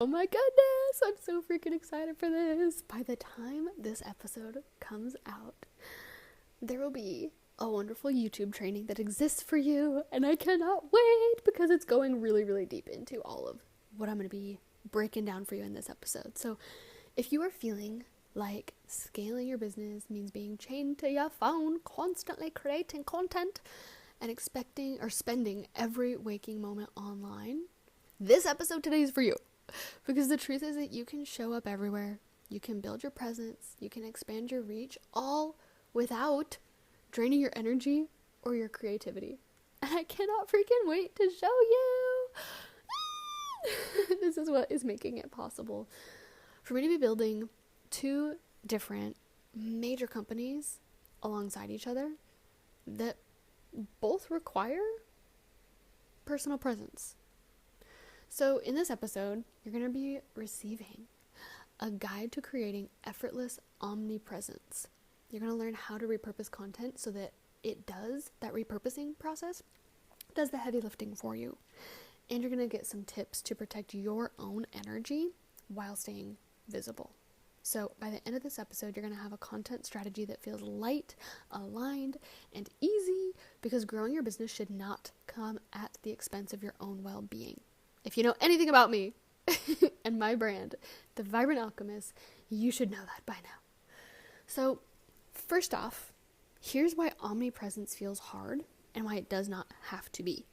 Oh my goodness, I'm so freaking excited for this. By the time this episode comes out, there will be a wonderful YouTube training that exists for you, and I cannot wait because it's going really, really deep into all of what I'm going to be breaking down for you in this episode. So if you are feeling like scaling your business means being chained to your phone, constantly creating content, and expecting or spending every waking moment online, this episode today is for you. Because the truth is that you can show up everywhere, you can build your presence, you can expand your reach, all without draining your energy or your creativity. And I cannot freaking wait to show you. This is what is making it possible for me to be building two different major companies alongside each other that both require personal presence. So in this episode, you're going to be receiving a guide to creating effortless omni-presence. You're going to learn how to repurpose content so that that repurposing process does the heavy lifting for you. And you're going to get some tips to protect your own energy while staying visible. So by the end of this episode, you're going to have a content strategy that feels light, aligned, and easy, because growing your business should not come at the expense of your own well-being. If you know anything about me and my brand, The Vibrant Alchemist, you should know that by now. So, first off, here's why omnipresence feels hard and why it does not have to be.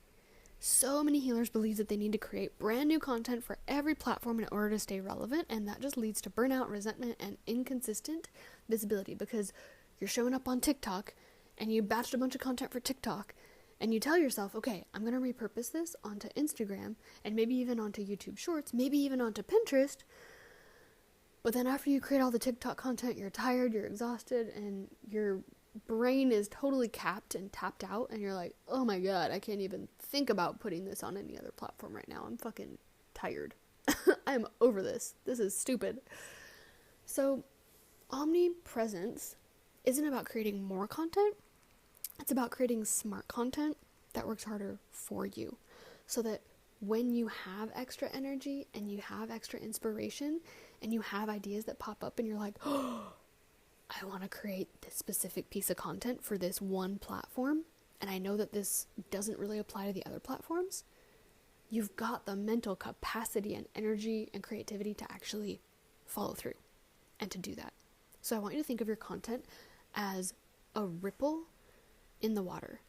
So many healers believe that they need to create brand new content for every platform in order to stay relevant, and that just leads to burnout, resentment, and inconsistent visibility, because you're showing up on TikTok and you batched a bunch of content for TikTok, and you tell yourself, okay, I'm going to repurpose this onto Instagram, and maybe even onto YouTube Shorts, maybe even onto Pinterest. But then after you create all the TikTok content, you're tired, you're exhausted, and your brain is totally capped and tapped out, and you're like, oh my god, I can't even think about putting this on any other platform right now. I'm fucking tired. I'm over this. This is stupid. So, omnipresence isn't about creating more content. It's about creating smart content that works harder for you, so that when you have extra energy and you have extra inspiration and you have ideas that pop up and you're like, oh, I want to create this specific piece of content for this one platform, and I know that this doesn't really apply to the other platforms, you've got the mental capacity and energy and creativity to actually follow through and to do that. So I want you to think of your content as a ripple in the water.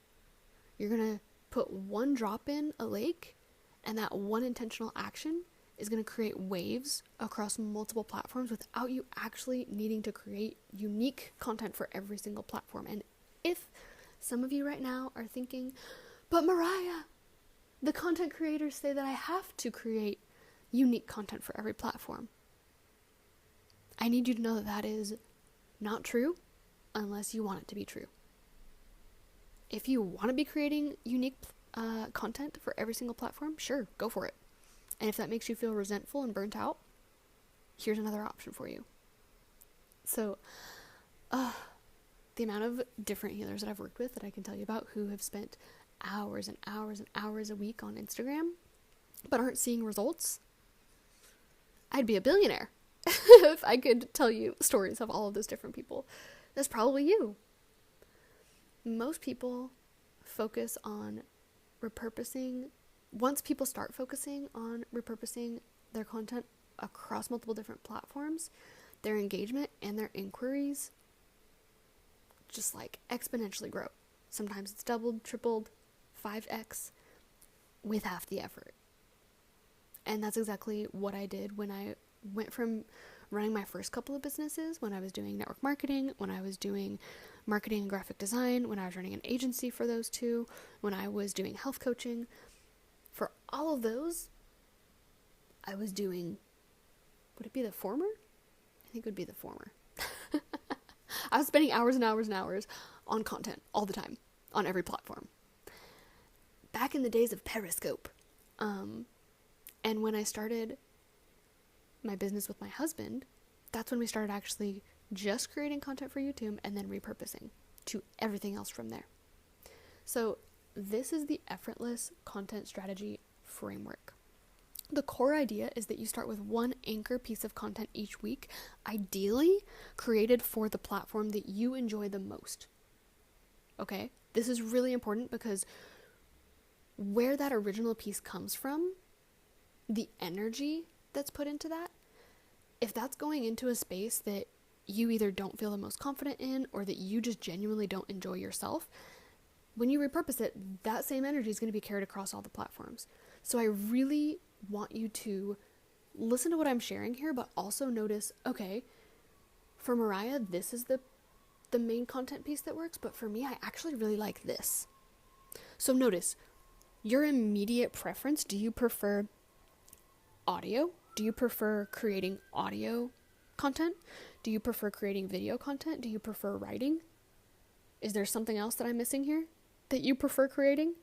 You're going to put one drop in a lake, and that one intentional action is going to create waves across multiple platforms without you actually needing to create unique content for every single platform. And if some of you right now are thinking, but Mariah, the content creators say that I have to create unique content for every platform, I need you to know that that is not true unless you want it to be true. If you want to be creating unique content for every single platform, sure, go for it. And if that makes you feel resentful and burnt out, here's another option for you. So, the amount of different healers that I've worked with that I can tell you about who have spent hours and hours and hours a week on Instagram but aren't seeing results, I'd be a billionaire if I could tell you stories of all of those different people. That's probably you. Most people focus on repurposing. Once people start focusing on repurposing their content across multiple different platforms, their engagement and their inquiries just like exponentially grow. Sometimes it's doubled, tripled, 5x with half the effort. And that's exactly what I did when I went from running my first couple of businesses, when I was doing network marketing, when I was doing marketing and graphic design, when I was running an agency for those two, when I was doing health coaching. For all of those, I was doing, would it be the former? I think it would be the former. I was spending hours and hours and hours on content all the time, on every platform. Back in the days of Periscope. And when I started my business with my husband, that's when we started actually just creating content for YouTube and then repurposing to everything else from there. So this is the effortless content strategy framework. The core idea is that you start with one anchor piece of content each week, ideally created for the platform that you enjoy the most. Okay? This is really important because where that original piece comes from, the energy that's put into that, if that's going into a space that you either don't feel the most confident in or that you just genuinely don't enjoy yourself, when you repurpose it, that same energy is going to be carried across all the platforms. So I really want you to listen to what I'm sharing here, but also notice, okay, for Mariah, this is the main content piece that works, but for me, I actually really like this. So notice, your immediate preference, do you prefer audio? Do you prefer creating audio content? Do you prefer creating video content? Do you prefer writing? Is there something else that I'm missing here that you prefer creating?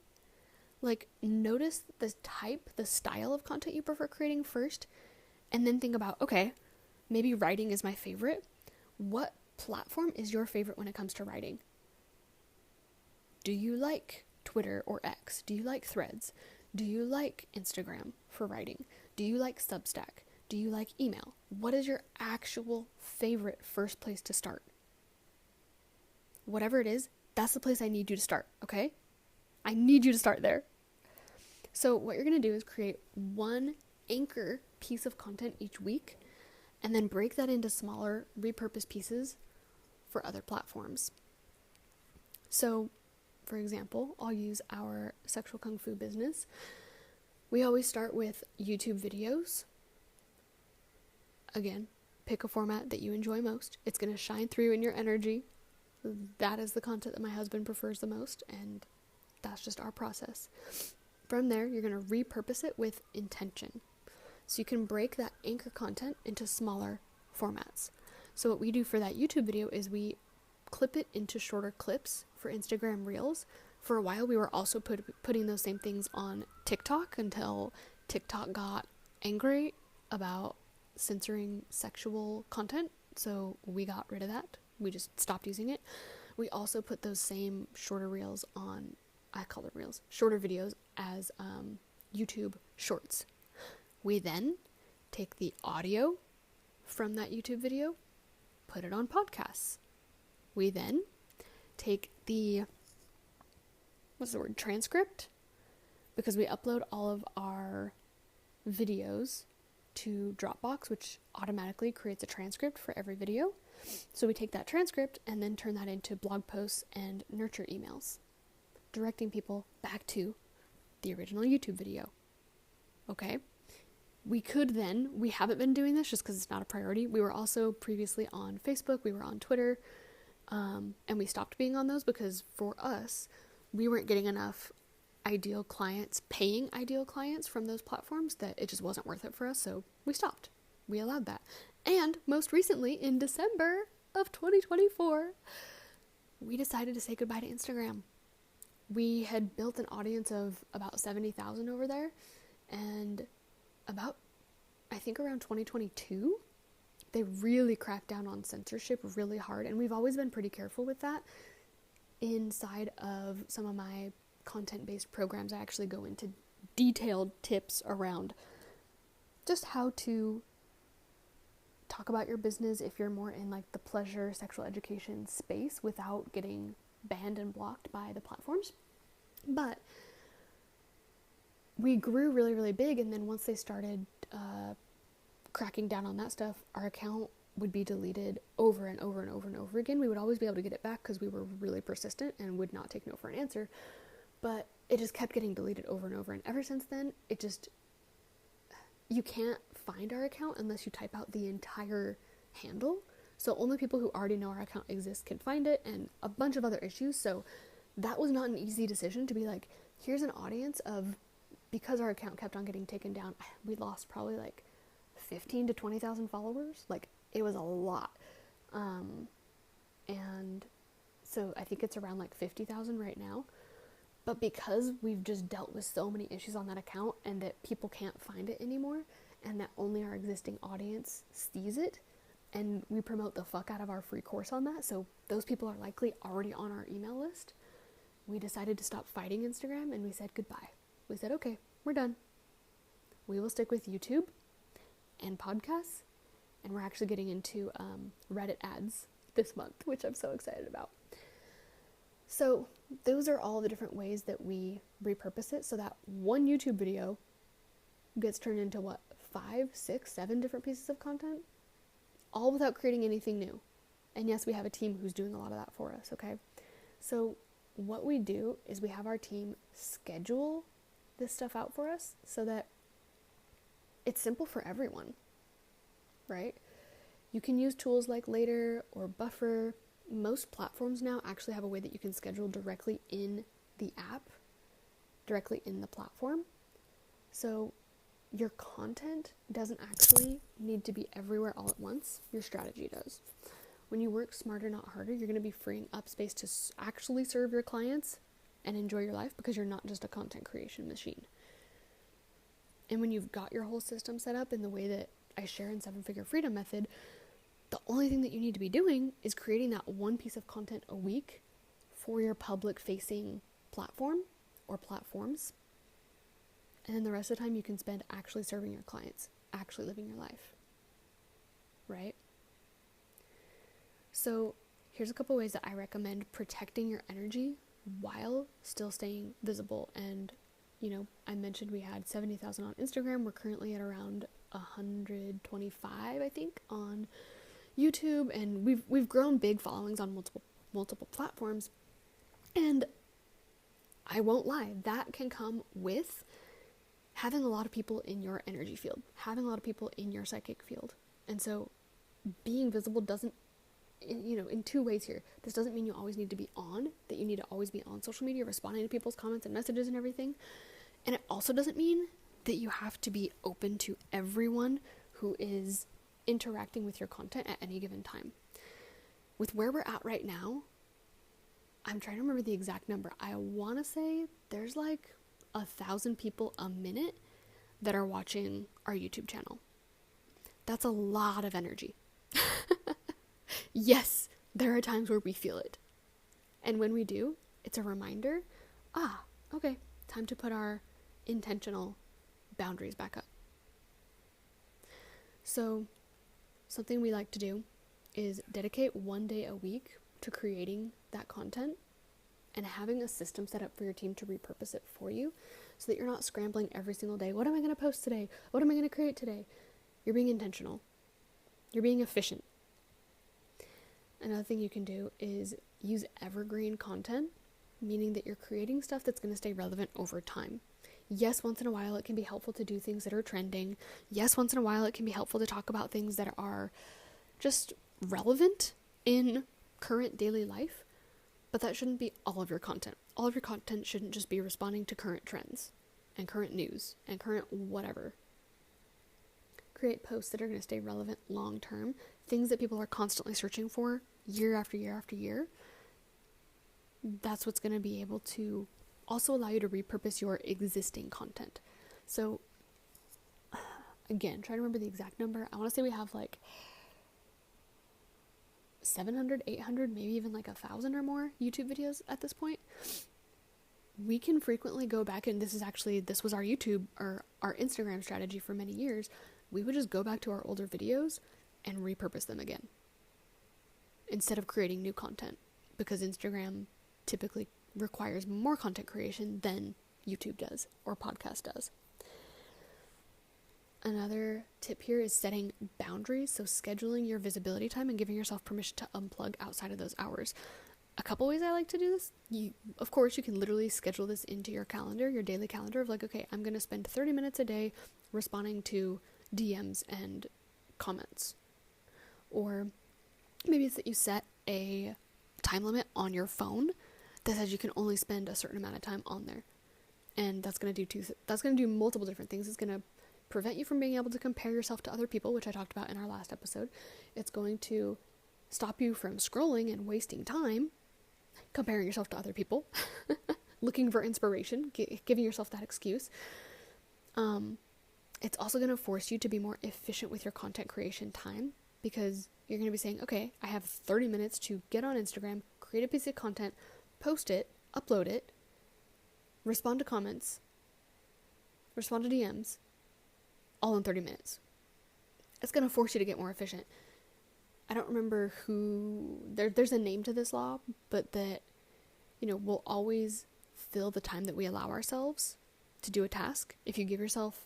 Like, notice the type, the style of content you prefer creating first, and then think about, okay, maybe writing is my favorite. What platform is your favorite when it comes to writing? Do you like Twitter or X? Do you like Threads? Do you like Instagram for writing? Do you like Substack? Do you like email? What is your actual favorite first place to start? Whatever it is, that's the place I need you to start, okay? I need you to start there. So what you're going to do is create one anchor piece of content each week and then break that into smaller repurposed pieces for other platforms. So, for example, I'll use our sexual kung fu business. We always start with YouTube videos. Again, pick a format that you enjoy most. It's going to shine through in your energy. That is the content that my husband prefers the most, and that's just our process. From there, you're going to repurpose it with intention. So you can break that anchor content into smaller formats. So what we do for that YouTube video is we clip it into shorter clips for Instagram Reels. For a while, we were also putting those same things on TikTok until TikTok got angry about censoring sexual content. So we got rid of that. We just stopped using it. We also put those same shorter reels on, I call them reels, shorter videos as YouTube shorts. We then take the audio from that YouTube video, put it on podcasts. We then take the, transcript, because we upload all of our videos to Dropbox, which automatically creates a transcript for every video. So we take that transcript and then turn that into blog posts and nurture emails, directing people back to the original YouTube video. Okay? We haven't been doing this just because it's not a priority. We were also previously on Facebook, we were on Twitter, and we stopped being on those because for us, we weren't getting enough paying ideal clients from those platforms that it just wasn't worth it for us, so we stopped. We allowed that. And most recently, in December of 2024, we decided to say goodbye to Instagram. We had built an audience of about 70,000 over there, and around 2022, they really cracked down on censorship really hard, and we've always been pretty careful with that. Inside of some of my content-based programs, I actually go into detailed tips around just how to talk about your business if you're more in like the pleasure, sexual education space without getting banned and blocked by the platforms. But we grew really, really big, and then once they started cracking down on that stuff, our account would be deleted over and over and over and over again. We would always be able to get it back because we were really persistent and would not take no for an answer, but it just kept getting deleted over and over, and ever since then, you can't find our account unless you type out the entire handle, so only people who already know our account exists can find it, and a bunch of other issues. So that was not an easy decision to be like, here's an audience of, because our account kept on getting taken down, we lost probably like 15 to 20,000 followers. Like, it was a lot. And so I think it's around like 50,000 right now. But because we've just dealt with so many issues on that account, and that people can't find it anymore, and that only our existing audience sees it, and we promote the fuck out of our free course on that, so those people are likely already on our email list, we decided to stop fighting Instagram, and we said goodbye. We said, okay, we're done. we will stick with YouTube and podcasts, and we're actually getting into Reddit ads this month, which I'm so excited about. So those are all the different ways that we repurpose it, so that one YouTube video gets turned into 5, 6, 7 different pieces of content, all without creating anything new. And yes, we have a team who's doing a lot of that for us, okay? So what we do is we have our team schedule this stuff out for us so that it's simple for everyone, right? You can use tools like Later or Buffer. Most platforms now actually have a way that you can schedule directly in the app, directly in the platform. So your content doesn't actually need to be everywhere all at once. Your strategy does. When you work smarter, not harder, you're going to be freeing up space to actually serve your clients and enjoy your life, because you're not just a content creation machine. And when you've got your whole system set up in the way that I share in 7-Figure Freedom Method, the only thing that you need to be doing is creating that one piece of content a week for your public-facing platform or platforms. And then the rest of the time you can spend actually serving your clients, actually living your life, right? So here's a couple ways that I recommend protecting your energy while still staying visible. And, I mentioned we had 70,000 on Instagram. We're currently at around 125, I think, on YouTube, and we've grown big followings on multiple platforms. And I won't lie, that can come with having a lot of people in your energy field, having a lot of people in your psychic field. And so being visible doesn't, in two ways here. This doesn't mean you always need to be on, that you need to always be on social media, responding to people's comments and messages and everything. And it also doesn't mean that you have to be open to everyone who is interacting with your content at any given time. With where we're at right now, I'm trying to remember the exact number. I want to say there's like 1,000 people a minute that are watching our YouTube channel. That's a lot of energy. Yes, there are times where we feel it. And when we do, it's a reminder, okay, time to put our intentional boundaries back up. So something we like to do is dedicate one day a week to creating that content and having a system set up for your team to repurpose it for you, so that you're not scrambling every single day. What am I going to post today? What am I going to create today? You're being intentional. You're being efficient. Another thing you can do is use evergreen content, meaning that you're creating stuff that's going to stay relevant over time. Yes, once in a while it can be helpful to do things that are trending. Yes, once in a while it can be helpful to talk about things that are just relevant in current daily life, but that shouldn't be all of your content. All of your content shouldn't just be responding to current trends and current news and current whatever. Create posts that are going to stay relevant long term, things that people are constantly searching for year after year after year. That's what's going to be able to also allow you to repurpose your existing content. So again, try to remember the exact number. I want to say we have like 700, 800, maybe even like 1,000 or more YouTube videos at this point. We can frequently go back, and this was our YouTube or our Instagram strategy for many years. We would just go back to our older videos and repurpose them again instead of creating new content, because Instagram typically requires more content creation than YouTube does or podcast does. Another tip here is setting boundaries, so scheduling your visibility time and giving yourself permission to unplug outside of those hours. A couple ways I like to do this. Of course, you can literally schedule this into your calendar, your daily calendar of like, okay, I'm going to spend 30 minutes a day responding to DMs and comments. Or maybe it's that you set a time limit on your phone that says you can only spend a certain amount of time on there. And that's going to do multiple different things. It's going to prevent you from being able to compare yourself to other people, which I talked about in our last episode. It's going to stop you from scrolling and wasting time comparing yourself to other people, looking for inspiration, giving yourself that excuse. It's also going to force you to be more efficient with your content creation time, because you're going to be saying, okay, I have 30 minutes to get on Instagram, create a piece of content, post it, upload it, respond to comments, respond to DMs, all in 30 minutes. It's going to force you to get more efficient. I don't remember there's a name to this law, but that, we'll always fill the time that we allow ourselves to do a task. If you give yourself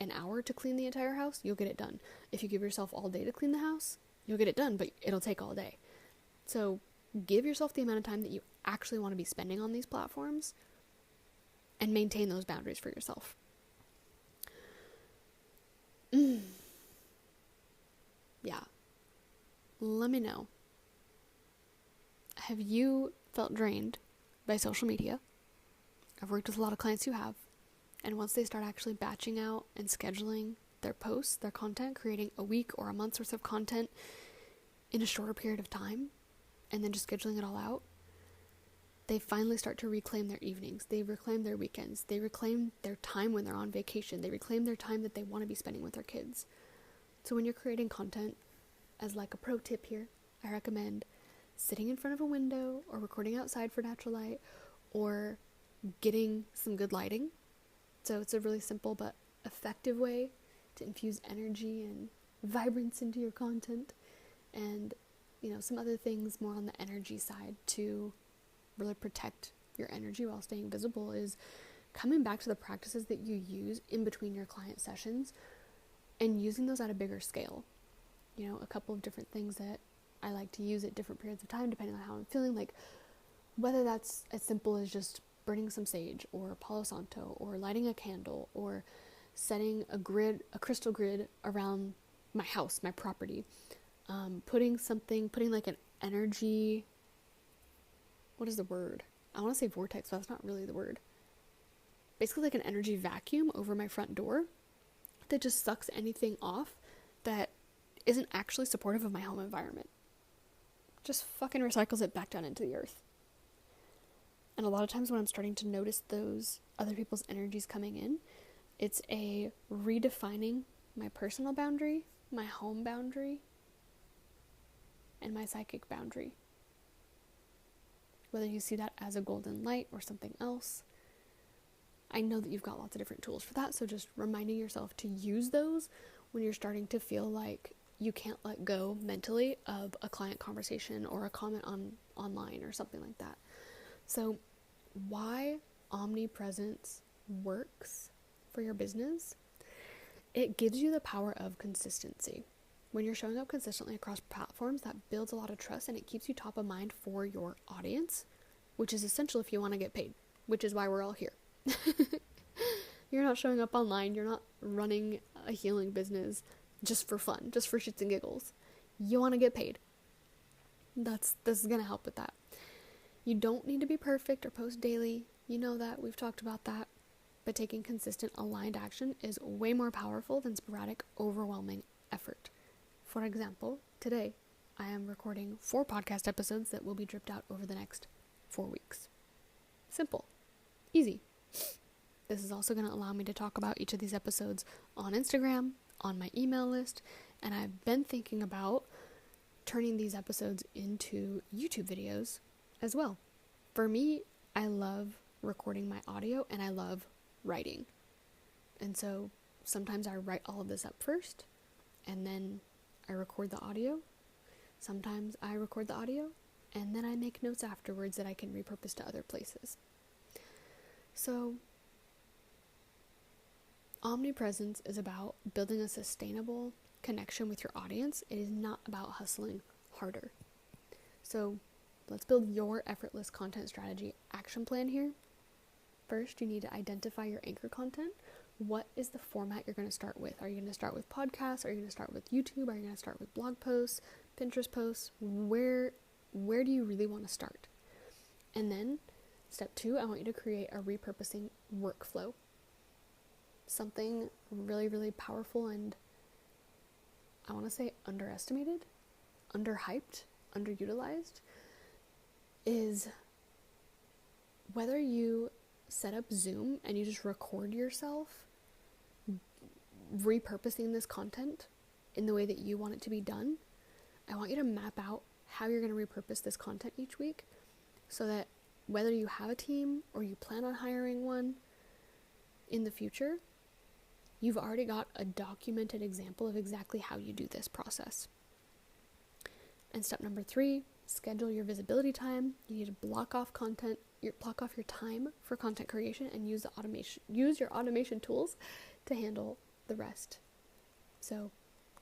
an hour to clean the entire house, you'll get it done. If you give yourself all day to clean the house, you'll get it done, but it'll take all day. So give yourself the amount of time that you actually want to be spending on these platforms and maintain those boundaries for yourself. Yeah. Let me know. Have you felt drained by social media? I've worked with a lot of clients who have. And once they start actually batching out and scheduling their posts, their content, creating a week or a month's worth of content in a shorter period of time, and then just scheduling it all out, they finally start to reclaim their evenings. They reclaim their weekends. They reclaim their time when they're on vacation. They reclaim their time that they want to be spending with their kids. So when you're creating content, as like a pro tip here, I recommend sitting in front of a window or recording outside for natural light or getting some good lighting. So it's a really simple but effective way to infuse energy and vibrance into your content. And, some other things more on the energy side to really protect your energy while staying visible is coming back to the practices that you use in between your client sessions and using those at a bigger scale. A couple of different things that I like to use at different periods of time depending on how I'm feeling, like whether that's as simple as just burning some sage or Palo Santo or lighting a candle or setting a crystal grid around my house, my property, putting like an energy, what is the word? I want to say vortex, but that's not really the word. Basically like an energy vacuum over my front door that just sucks anything off that isn't actually supportive of my home environment. Just fucking recycles it back down into the earth. And a lot of times when I'm starting to notice those other people's energies coming in, it's a redefining my personal boundary, my home boundary, and my psychic boundary. Whether you see that as a golden light or something else, I know that you've got lots of different tools for that, so just reminding yourself to use those when you're starting to feel like you can't let go mentally of a client conversation or a comment online or something like that. So why omni-presence works for your business? It gives you the power of consistency. When you're showing up consistently across platforms, that builds a lot of trust and it keeps you top of mind for your audience, which is essential if you want to get paid, which is why we're all here. You're not showing up online, you're not running a healing business just for fun, just for shits and giggles. You want to get paid. This is going to help with that. You don't need to be perfect or post daily. You know that, we've talked about that. But taking consistent, aligned action is way more powerful than sporadic, overwhelming effort. For example, today I am recording 4 podcast episodes that will be dripped out over the next 4 weeks. Simple. Easy. This is also going to allow me to talk about each of these episodes on Instagram, on my email list, and I've been thinking about turning these episodes into YouTube videos as well. For me, I love recording my audio and I love writing. And so sometimes I write all of this up first and then I record the audio. Sometimes I record the audio and then I make notes afterwards that I can repurpose to other places. So omnipresence is about building a sustainable connection with your audience. It is not about hustling harder. So let's build your effortless content strategy action plan here. First, you need to identify your anchor content. What is the format you're going to start with? Are you going to start with podcasts? Are you going to start with YouTube? Are you going to start with blog posts, Pinterest posts? Where do you really want to start? And then step 2, I want you to create a repurposing workflow. Something really, really powerful and I want to say underestimated, underhyped, underutilized is whether you set up Zoom and you just record yourself repurposing this content in the way that you want it to be done. I want you to map out how you're going to repurpose this content each week so that whether you have a team or you plan on hiring one in the future, you've already got a documented example of exactly how you do this process. And step number 3, schedule your visibility time. You need to block off your time for content creation and use your automation tools to handle the rest. So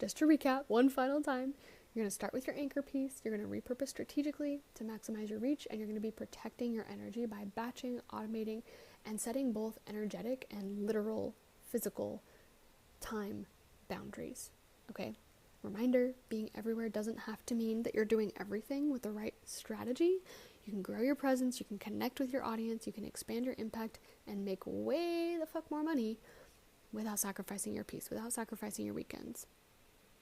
just to recap one final time, you're going to start with your anchor piece. You're going to repurpose strategically to maximize your reach, and you're going to be protecting your energy by batching, automating, and setting both energetic and literal physical time boundaries. Okay? Reminder, being everywhere doesn't have to mean that you're doing everything with the right strategy. You can grow your presence, you can connect with your audience, you can expand your impact, and make way the fuck more money without sacrificing your peace, without sacrificing your weekends.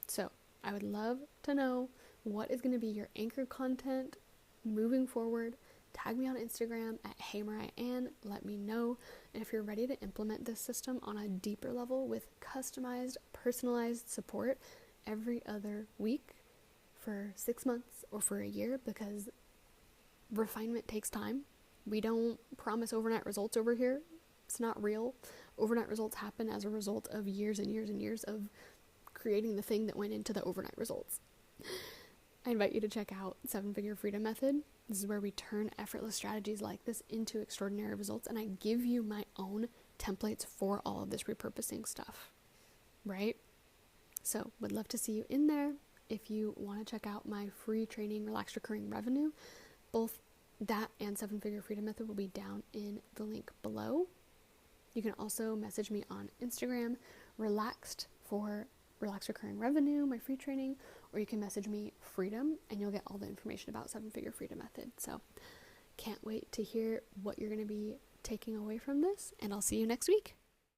So, I would love to know what is going to be your anchor content moving forward. Tag me on Instagram at HeyMariahAnn. Let me know. And if you're ready to implement this system on a deeper level with customized, personalized support every other week for 6 months or for a year, because refinement takes time. We don't promise overnight results over here. It's not real. Overnight results happen as a result of years and years and years of creating the thing that went into the overnight results. I invite you to check out 7-Figure Freedom Method. This is where we turn effortless strategies like this into extraordinary results, and I give you my own templates for all of this repurposing stuff, right? So, would love to see you in there. If you want to check out my free training, Relaxed Recurring Revenue, both that and 7-Figure Freedom Method will be down in the link below. You can also message me on Instagram, Relaxed Recurring Revenue, my free training, or you can message me Freedom, and you'll get all the information about 7-Figure Freedom Method. So, can't wait to hear what you're going to be taking away from this, and I'll see you next week.